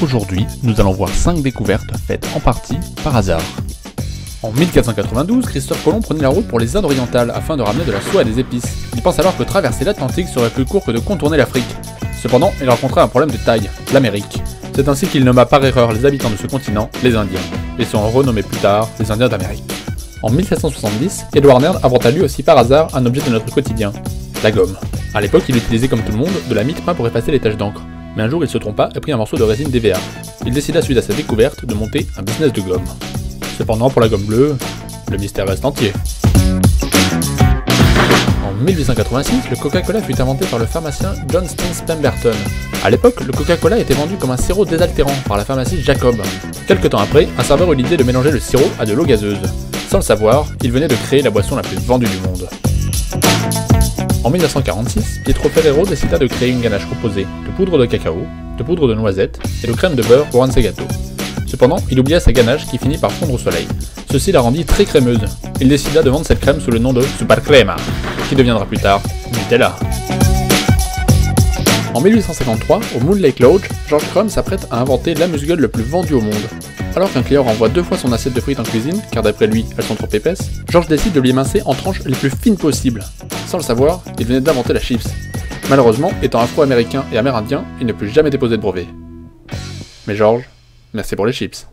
Aujourd'hui, nous allons voir 5 découvertes faites en partie par hasard. En 1492, Christophe Colomb prenait la route pour les Indes orientales afin de ramener de la soie et des épices. Il pense alors que traverser l'Atlantique serait plus court que de contourner l'Afrique. Cependant, il rencontra un problème de taille, l'Amérique. C'est ainsi qu'il nomma par erreur les habitants de ce continent les Indiens, et seront renommés plus tard les Indiens d'Amérique. En 1770, Edward Nernst inventa lui aussi par hasard un objet de notre quotidien, la gomme. À l'époque, il utilisait comme tout le monde de la mie de pain pour effacer les taches d'encre. Mais un jour, il se trompa et prit un morceau de résine d'EVA. Il décida suite à sa découverte de monter un business de gomme. Cependant, pour la gomme bleue, le mystère reste entier. En 1886, le Coca-Cola fut inventé par le pharmacien John Stins Pemberton. À l'époque, le Coca-Cola était vendu comme un sirop désaltérant par la pharmacie Jacob. Quelque temps après, un serveur eut l'idée de mélanger le sirop à de l'eau gazeuse. Sans le savoir, il venait de créer la boisson la plus vendue du monde. En 1946, Pietro Ferrero décida de créer une ganache composée de poudre de cacao, de poudre de noisette et de crème de beurre pour un de ses gâteaux. Cependant, il oublia sa ganache qui finit par fondre au soleil. Ceci la rendit très crémeuse. Il décida de vendre cette crème sous le nom de Super Crema, qui deviendra plus tard Nutella. En 1853, au Moon Lake Lodge, George Crumb s'apprête à inventer l'amuse-gueule le plus vendu au monde. Alors qu'un client renvoie 2 fois son assiette de frites en cuisine, car d'après lui, elles sont trop épaisses, George décide de lui émincer en tranches les plus fines possibles. Sans le savoir, il venait d'inventer la chips. Malheureusement, étant afro-américain et amérindien, il ne put jamais déposer de brevet. Mais George, merci pour les chips.